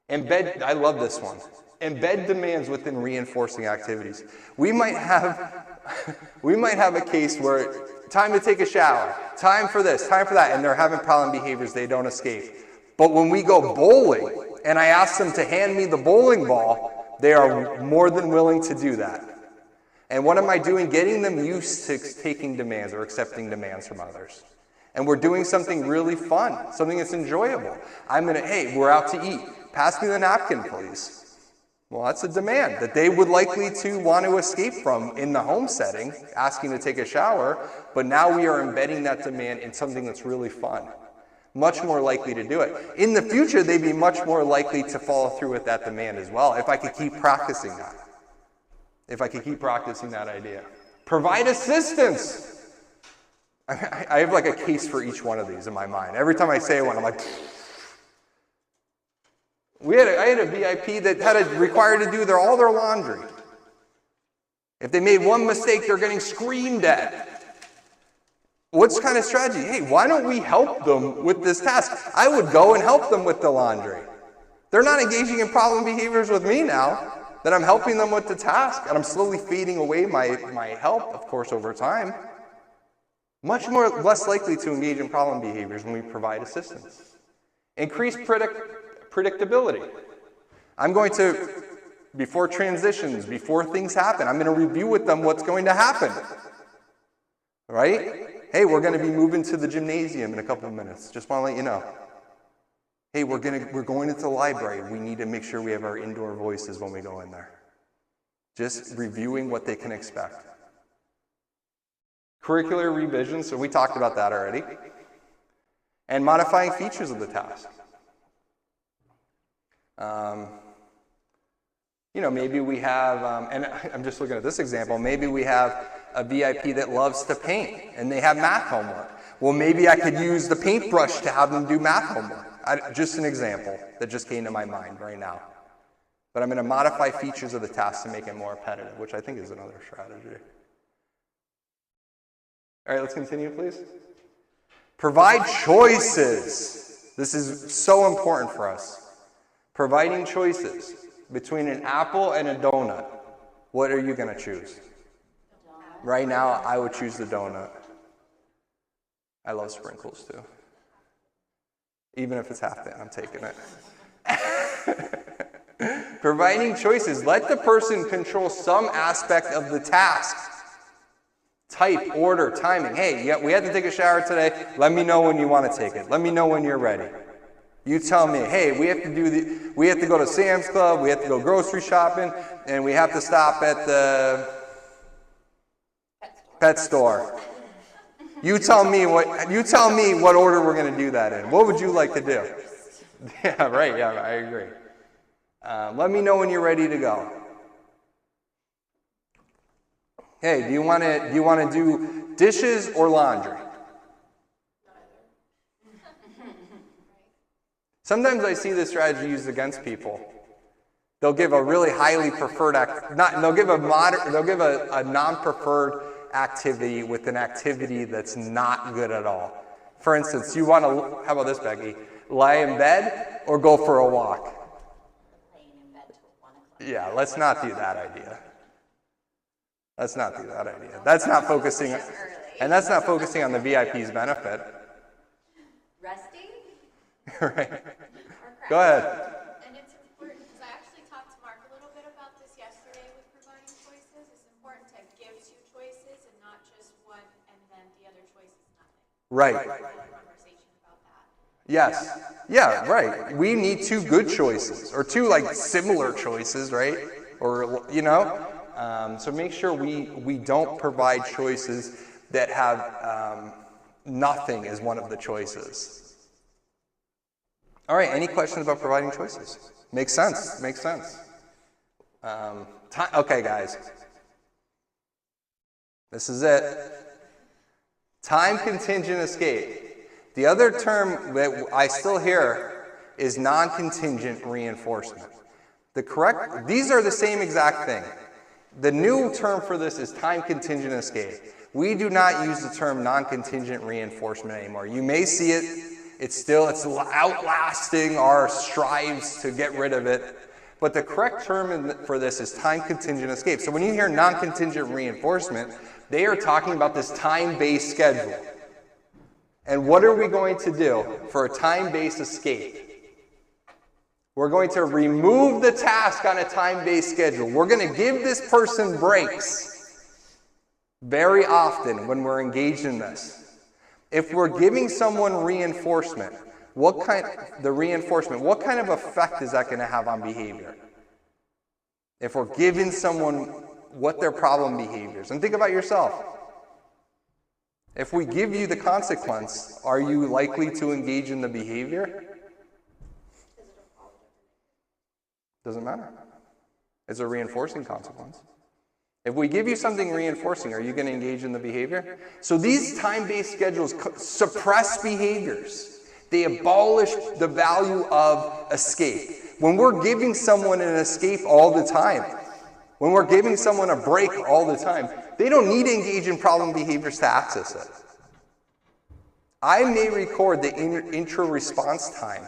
I love this one. Embed demands within reinforcing activities. We might have a case where time to take a shower, time for this, time for that, and they're having problem behaviors they don't escape. But when we go bowling and I ask them to hand me the bowling ball, they are more than willing to do that. And what am I doing? Getting them used to taking demands or accepting demands from others. And we're doing something really fun, something that's enjoyable. Hey, we're out to eat. Pass me the napkin, please. Well, that's a demand that they would likely to want to escape from in the home setting, asking to take a shower, but now we are embedding that demand in something that's really fun. Much more likely to do it. In the future, they'd be much more likely to follow through with that demand as well, if I could keep practicing that. If I could keep practicing that idea. Provide assistance. I have like a case for each one of these in my mind. Every time I say one, I'm like, I had a VIP that had required to do all their laundry. If they made one mistake, they're getting screamed at. What's kind of strategy? Hey, why don't we help them with this task? I would go and help them with the laundry. They're not engaging in problem behaviors with me now that I'm helping them with the task, and I'm slowly fading away my help, of course, over time. Much less likely to engage in problem behaviors when we provide assistance. Increased predictability. I'm going to, before transitions, before things happen, I'm going to review with them what's going to happen. Right? Hey, we're going to be moving to the gymnasium in a couple of minutes. Just want to let you know. Hey, we're going into the library. We need to make sure we have our indoor voices when we go in there. Just reviewing what they can expect. Curricular revision, so we talked about that already. And modifying features of the task. Maybe we have, and I'm just looking at this example, maybe we have a VIP that loves to paint and they have math homework. Well, maybe I could use the paintbrush to have them do math homework. Just an example that just came to my mind right now. But I'm going to modify features of the task to make it more repetitive, which I think is another strategy. All right, let's continue, please. Provide choices. This is so important for us. Providing choices between an apple and a donut. What are you going to choose? Right now, I would choose the donut. I love sprinkles too. Even if it's half thin, I'm taking it. Providing choices. Let the person control some aspect of the task. Type, order, timing. Hey, we had to take a shower today. Let me know when you want to take it. Let me know when you're ready. You tell me, hey, we have to go to Sam's Club, we have to go grocery shopping, and we have to stop at the pet store. You tell me what order we're going to do that in. What would you like to do? Yeah, right. Yeah, I agree. Let me know when you're ready to go. Hey, do you want to do dishes or laundry? Sometimes I see this strategy used against people. They'll give a really highly preferred they'll give a non-preferred activity with an activity that's not good at all. For instance, how about this, Becky? Lie in bed or go for a walk? Yeah, let's not do that idea. Let's not do that idea. That's not focusing on the VIP's benefit. Resting? Right. Go ahead. And it's important, because I actually talked to Mark a little bit about this yesterday with providing choices. It's important to give two choices and not just one, and then the other choice is nothing. Right. We had a conversation about that. Yes. Yeah, right. We need two good choices, or two similar choices, right? Or, so make sure we don't provide choices that have nothing as one of the choices. All right, any questions about providing choices? Makes sense. Okay, guys. This is it. Time contingent escape. The other term that I still hear is non-contingent reinforcement. These are the same exact thing. The new term for this is time contingent escape. We do not use the term non-contingent reinforcement anymore. You may see it. It's outlasting our strives to get rid of it. But the correct term for this is time contingent escape. So when you hear non-contingent reinforcement, they are talking about this time-based schedule. And what are we going to do for a time-based escape? We're going to remove the task on a time-based schedule. We're going to give this person breaks very often when we're engaged in this. If we're giving someone reinforcement, what kind of effect is that going to have on behavior? If we're giving someone what their problem behaviors, and think about yourself. If we give you the consequence, are you likely to engage in the behavior? Doesn't matter. It's a reinforcing consequence. If we give you something reinforcing, are you going to engage in the behavior? So these time-based schedules suppress behaviors. They abolish the value of escape. When we're giving someone an escape all the time, when we're giving someone a break all the time, they don't need to engage in problem behaviors to access it. I may record the intra-response time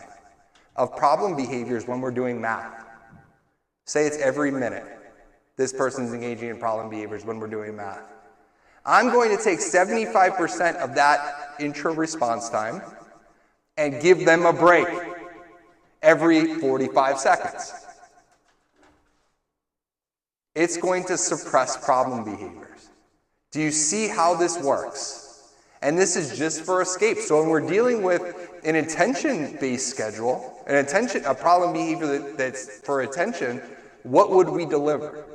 of problem behaviors when we're doing math. Say it's every minute. This person's engaging in problem behaviors when we're doing math. I'm going to take 75% of that intra-response time and give them a break every 45 seconds. It's going to suppress problem behaviors. Do you see how this works? And this is just for escape. So when we're dealing with an attention-based schedule, a problem behavior that's for attention, what would we deliver?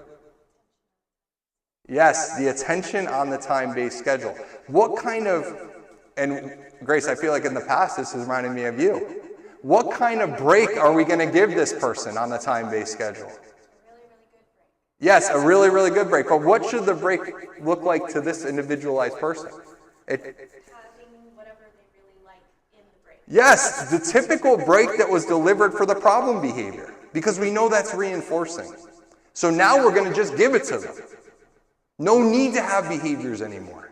Yes, the attention on the time-based schedule. What kind of, and Grace, I feel like in the past this is reminding me of you. What kind of break are we going to give this person on the time-based schedule? Yes, a really, really good break. But what should the break look like to this individualized person? Having whatever they really like in the break. Yes, the typical break that was delivered for the problem behavior, because we know that's reinforcing. So now we're going to just give it to them. No need to have behaviors anymore.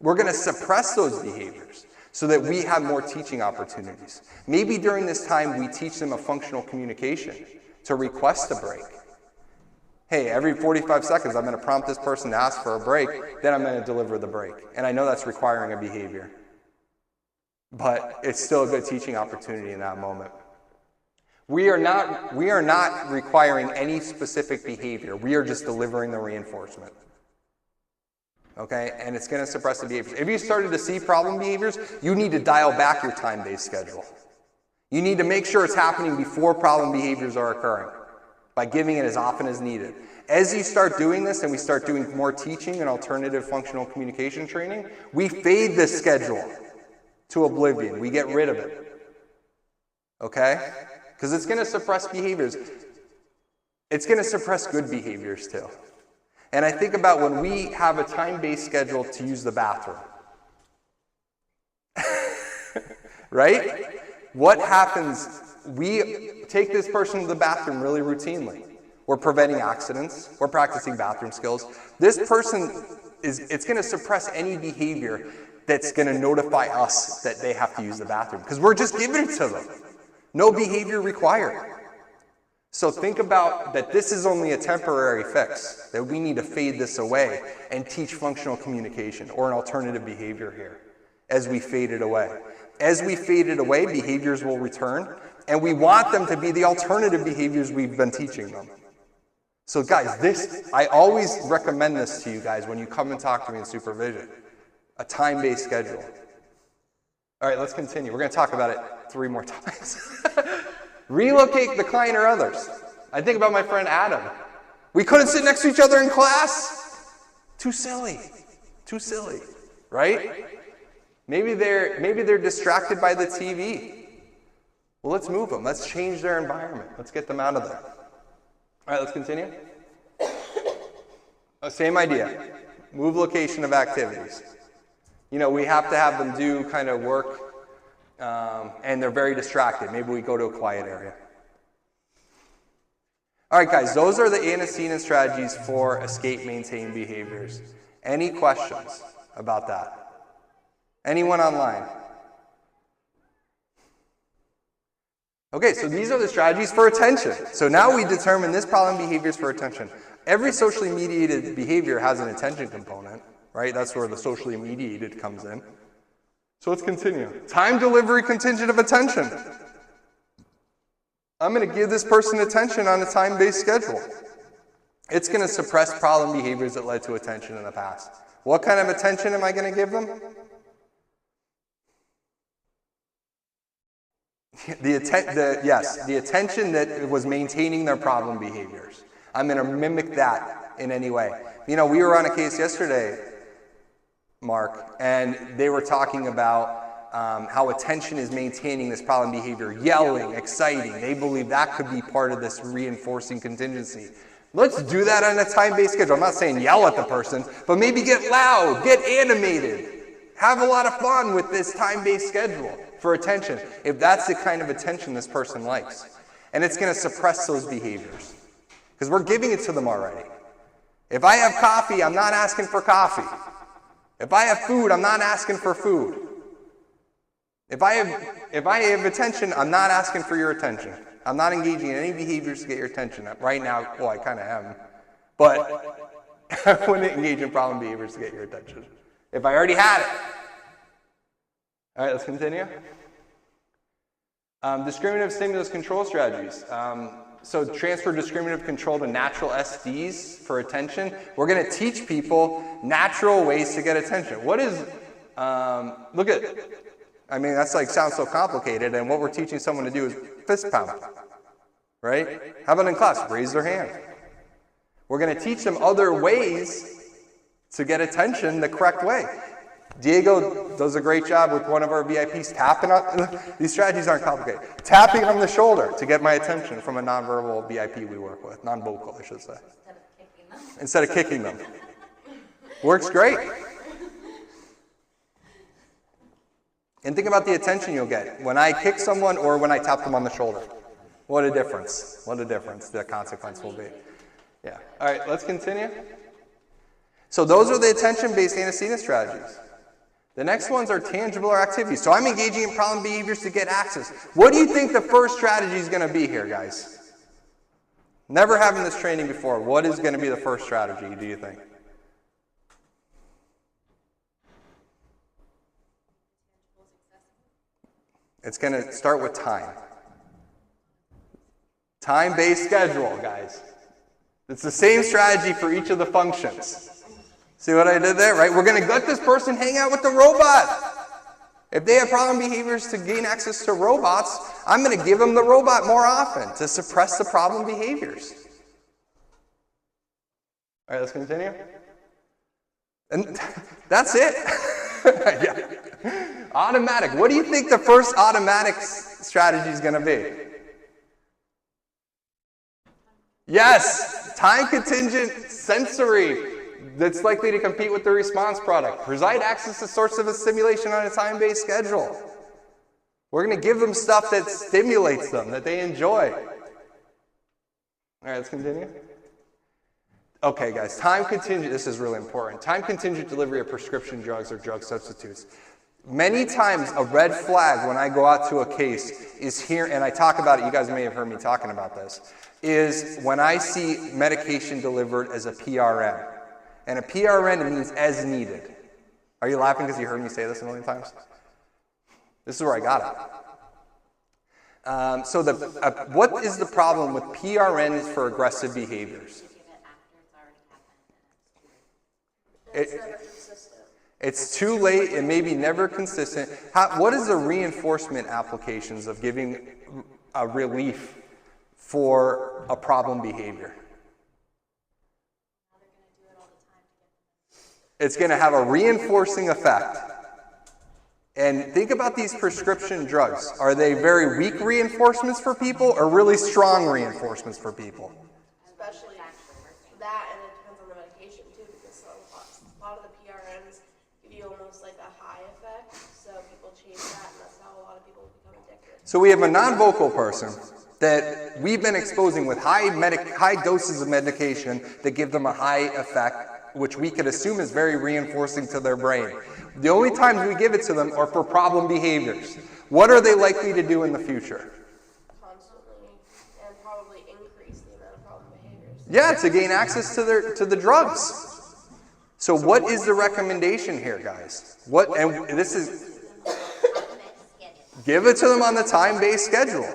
We're going to suppress those behaviors so that we have more teaching opportunities. Maybe during this time we teach them a functional communication to request a break. Hey, every 45 seconds I'm going to prompt this person to ask for a break, then I'm going to deliver the break. And I know that's requiring a behavior. But it's still a good teaching opportunity in that moment. We are not requiring any specific behavior. We are just delivering the reinforcement. Okay? And it's going to suppress the behaviors. If you started to see problem behaviors, you need to dial back your time-based schedule. You need to make sure it's happening before problem behaviors are occurring by giving it as often as needed. As you start doing this and we start doing more teaching and alternative functional communication training, we fade this schedule to oblivion. We get rid of it. Okay? Because it's going to suppress behaviors. It's going to suppress good behaviors too. And I think about when we have a time-based schedule to use the bathroom. Right? What happens? We take this person to the bathroom really routinely. We're preventing accidents. We're practicing bathroom skills. This person it's going to suppress any behavior that's going to notify us that they have to use the bathroom. Because we're just giving it to them. No behavior required. So think about that this is only a temporary fix, that we need to fade this away and teach functional communication or an alternative behavior here as we fade it away. As we fade it away, behaviors will return, and we want them to be the alternative behaviors we've been teaching them. So guys, I always recommend this to you guys when you come and talk to me in supervision, a time-based schedule. All right, let's continue. We're going to talk about it 3 more times. Relocate the client or others. I think about my friend Adam. We couldn't sit next to each other in class. Too silly, right? Maybe they're distracted by the TV. Well, let's move them. Let's change their environment. Let's get them out of there. All right, let's continue. Same idea. Move location of activities. You know, we have to have them do kind of work, and they're very distracted. Maybe we go to a quiet area. All right, guys, those are the antecedent strategies for escape maintain behaviors. Any questions about that? Anyone online? Okay, so these are the strategies for attention. So now we determine this problem behaviors for attention. Every socially mediated behavior has an attention component, right? That's where the socially mediated comes in. So let's continue. Time delivery contingent of attention. I'm going to give this person attention on a time-based schedule. It's going to suppress problem behaviors that led to attention in the past. What kind of attention am I going to give them? The attention that was maintaining their problem behaviors. I'm going to mimic that in any way. You know, we were on a case yesterday, Mark, and they were talking about how attention is maintaining this problem behavior, yelling, exciting. They believe that could be part of this reinforcing contingency. Let's do that on a time-based schedule. I'm not saying yell at the person, but maybe get loud, get animated. Have a lot of fun with this time-based schedule for attention, if that's the kind of attention this person likes. And it's going to suppress those behaviors, because we're giving it to them already. If I have coffee, I'm not asking for coffee. If I have food, I'm not asking for food. If I have attention, I'm not asking for your attention. I'm not engaging in any behaviors to get your attention. Right now, well, I kind of am. But I wouldn't engage in problem behaviors to get your attention if I already had it. All right, let's continue. Discriminative stimulus control strategies. So transfer discriminative control to natural SDs for attention. We're going to teach people natural ways to get attention. What is, look at, I mean, that's like, sounds so complicated, and what we're teaching someone to do is fist pound, right? How about in class? Raise their hand. We're going to teach them other ways to get attention the correct way. Diego does a great job with one of our VIPs tapping on, these strategies aren't complicated, tapping on the shoulder to get my attention from a nonverbal VIP we work with, non-vocal I should say. Instead of kicking them. Works great. And think about the attention you'll get when I kick someone or when I tap them on the shoulder. What a difference. What a difference the consequence will be. Yeah. All right, let's continue. So those are the attention-based antecedent strategies. The next ones are tangible activities. So I'm engaging in problem behaviors to get access. What do you think the first strategy is going to be here, guys? Never having this training before. What is going to be the first strategy, do you think? It's going to start with time. Time-based schedule, guys. It's the same strategy for each of the functions. See what I did there, right? We're going to let this person hang out with the robot. If they have problem behaviors to gain access to robots, I'm going to give them the robot more often to suppress the problem behaviors. All right, let's continue. And that's it. Yeah. Automatic. What do you think the first automatic strategy is going to be? Yes, time contingent sensory. That's likely to compete with the response product. Provide access to source of a stimulation on a time-based schedule. We're going to give them stuff that stimulates them, that they enjoy. All right, let's continue. Okay, guys, time contingent, this is really important. Time contingent delivery of prescription drugs or drug substitutes. Many times a red flag when I go out to a case is here, and I talk about it, you guys may have heard me talking about this, is when I see medication delivered as a PRN. And a PRN means as needed. Are you laughing because you heard me say this a million times? This is where I got it. So what is the problem with PRNs for aggressive behaviors? It's too late and maybe never consistent. What is the reinforcement applications of giving a relief for a problem behavior? It's going to have a reinforcing effect. And think about these prescription drugs. Are they very weak reinforcements for people or really strong reinforcements for people? Especially that, and it depends on the medication too, because a lot of the PRNs give you almost like a high effect, so people chase that, and that's how a lot of people become addicted. So we have a non-vocal person that we've been exposing with high doses of medication that give them a high effect, which we could assume is very reinforcing to their brain. The only times we give it to them are for problem behaviors. What are they likely to do in the future? Constantly, and probably increase the amount of problem behaviors. Yeah, to gain access to the drugs. So what is the recommendation here, guys? And this is, give it to them on the time-based schedule,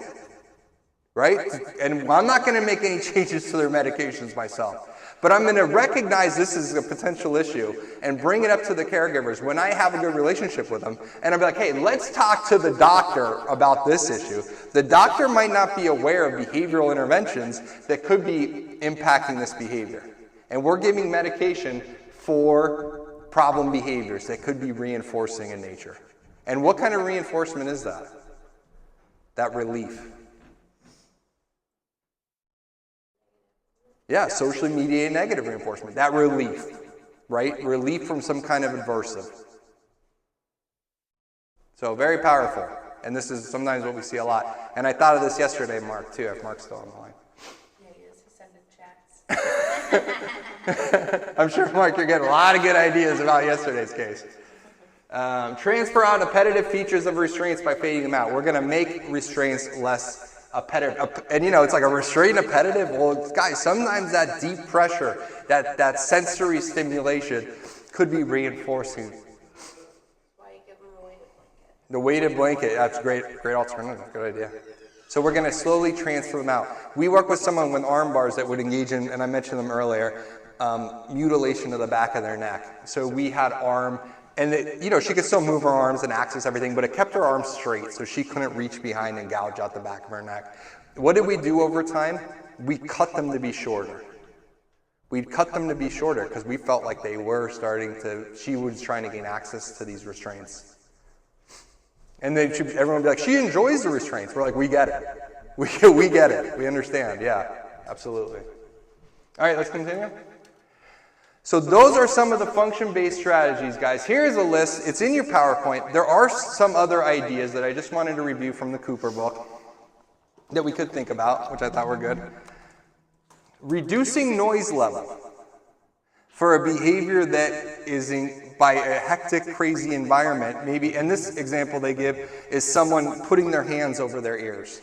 right? And I'm not going to make any changes to their medications myself. But I'm going to recognize this is a potential issue and bring it up to the caregivers when I have a good relationship with them. And I'll be like, hey, let's talk to the doctor about this issue. The doctor might not be aware of behavioral interventions that could be impacting this behavior. And we're giving medication for problem behaviors that could be reinforcing in nature. And what kind of reinforcement is that? That relief. Yeah, socially mediated negative reinforcement. That relief, right? Relief from some kind of adversive. So very powerful. And this is sometimes what we see a lot. And I thought of this yesterday, Mark, too, if Mark's still on the line. Yeah, he is. He's sending chats. I'm sure, Mark, you're getting a lot of good ideas about yesterday's case. Transfer out appetitive features of restraints by fading them out. We're going to make restraints less appetitive. And you know, it's like a restraint appetitive. Well, guys, sometimes that deep pressure, that sensory stimulation could be reinforcing. Why you give them a weighted blanket? The weighted blanket, that's great alternative, good idea. So we're going to slowly transfer them out. We work with someone with arm bars that would engage in, and I mentioned them earlier, mutilation of the back of their neck. So we had arm, and you know, she could still move her arms and access everything, but it kept her arms straight, so she couldn't reach behind and gouge out the back of her neck. What did we do over time? We cut them to be shorter. We'd cut them to be shorter because we felt like they were she was trying to gain access to these restraints. And then everyone would be like, she enjoys the restraints. We're like, we get it. We get it. We understand. Yeah, absolutely. All right, let's continue. So those are some of the function-based strategies, guys. Here's a list. It's in your PowerPoint. There are some other ideas that I just wanted to review from the Cooper book that we could think about, which I thought were good. Reducing noise level for a behavior that is by a hectic, crazy environment, maybe, and this example they give is someone putting their hands over their ears.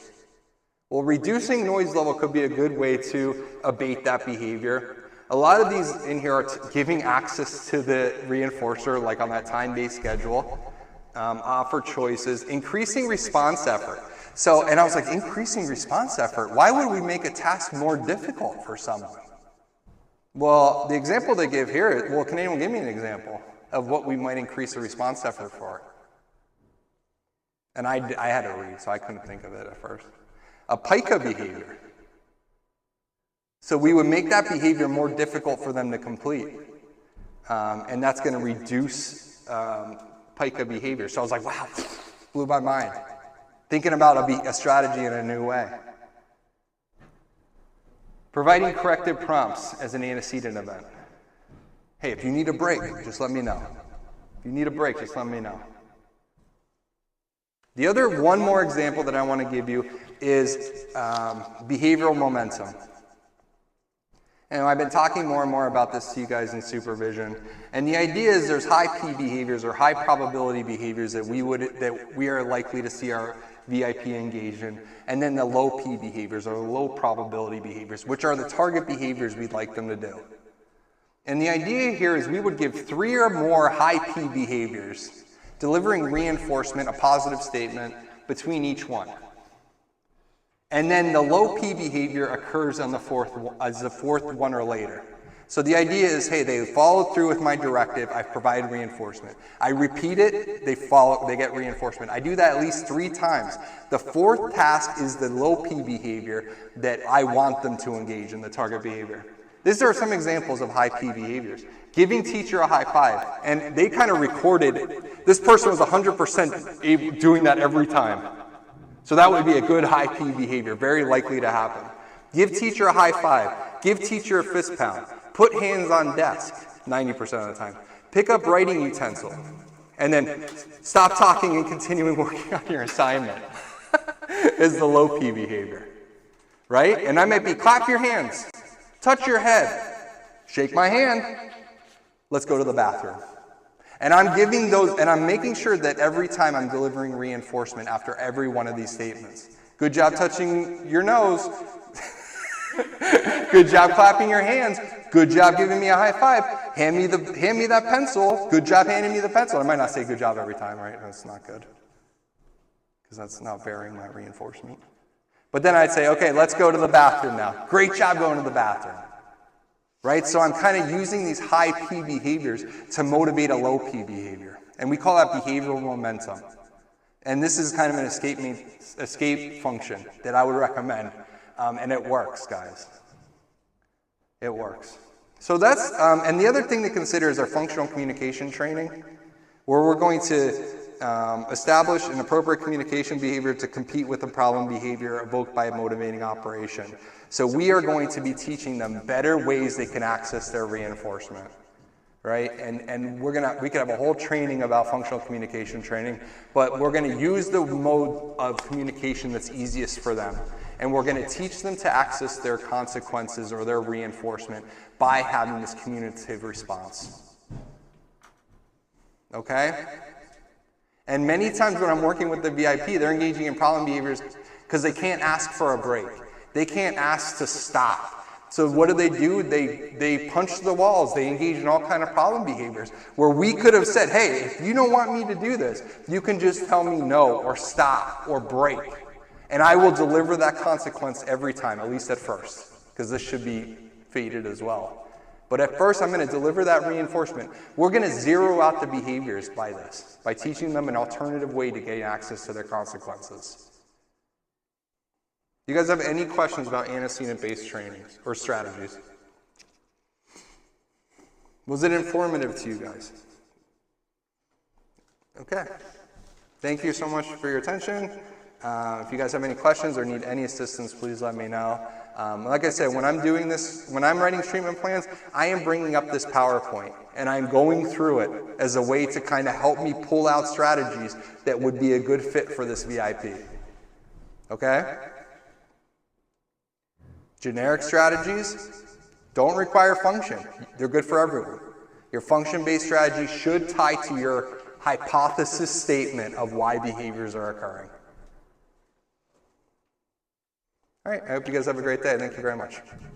Well, reducing noise level could be a good way to abate that behavior. A lot of these in here are giving access to the reinforcer, like on that time-based schedule, offer choices, increasing response effort. So, and I was like, increasing response effort? Why would we make a task more difficult for someone? Well, the example they give here, well, can anyone give me an example of what we might increase the response effort for? And I had to read, so I couldn't think of it at first. A pica behavior. So we would make that behavior more difficult for them to complete. And that's going to reduce pica behavior. So I was like, wow, blew my mind. Thinking about a strategy in a new way. Providing corrective prompts as an antecedent event. Hey, if you need a break, just let me know. If you need a break, just let me know. The other one more example that I want to give you is behavioral momentum. And I've been talking more and more about this to you guys in supervision. And the idea is there's high P behaviors or high probability behaviors that we are likely to see our VIP engage in. And then the low P behaviors or low probability behaviors, which are the target behaviors we'd like them to do. And the idea here is we would give 3 or more high P behaviors, delivering reinforcement, a positive statement, between each one. And then the low P behavior occurs on the fourth one or later. So the idea is, hey, they followed through with my directive, I provide reinforcement. I repeat it, they get reinforcement. I do that at least 3 times. The fourth task is the low P behavior that I want them to engage in, the target behavior. These are some examples of high P behaviors. Giving teacher a high five, and they kind of recorded, this person was 100% doing that every time. So that would be a good high P behavior, very likely to happen. Give teacher a high five. Give teacher a fist pound. Put hands on desk, 90% of the time. Pick up writing utensil. And then stop talking and continuing working on your assignment is the low P behavior, right? And I might be clap your hands, touch your head, shake my hand, let's go to the bathroom. And I'm giving those, and I'm making sure that every time I'm delivering reinforcement after every one of these statements. Good job touching your nose. Good job clapping your hands. Good job giving me a high five. Hand me that pencil. Good job handing me the pencil. I might not say good job every time, right? That's not good. Because that's not varying my reinforcement. But then I'd say, okay, let's go to the bathroom now. Great job going to the bathroom. Right? So I'm kind of using these high P behaviors to motivate a low P behavior. And we call that behavioral momentum. And this is kind of an escape function that I would recommend. And it works, guys. It works. So that's, and the other thing to consider is our functional communication training, where we're going to establish an appropriate communication behavior to compete with the problem behavior evoked by a motivating operation. So we are going to be teaching them better ways they can access their reinforcement, right? And we could have a whole training about functional communication training, but we're going to use the mode of communication that's easiest for them. And we're going to teach them to access their consequences or their reinforcement by having this communicative response. Okay? And many times when I'm working with the VIP, they're engaging in problem behaviors because they can't ask for a break. They can't ask to stop. So what do? They punch the walls. They engage in all kind of problem behaviors where we could have said, hey, if you don't want me to do this, you can just tell me no or stop or break. And I will deliver that consequence every time, at least at first, because this should be faded as well. But at first, I'm going to deliver that reinforcement. We're going to zero out the behaviors by this, by teaching them an alternative way to gain access to their consequences. You guys have any questions about antecedent-based trainings or strategies? Was it informative to you guys? Okay. Thank you so much for your attention. If you guys have any questions or need any assistance, please let me know. Like I said, when I'm doing this, when I'm writing treatment plans, I am bringing up this PowerPoint and I'm going through it as a way to kind of help me pull out strategies that would be a good fit for this VIP. Okay? Generic strategies don't require function. They're good for everyone. Your function-based strategy should tie to your hypothesis statement of why behaviors are occurring. All right, I hope you guys have a great day. Thank you very much.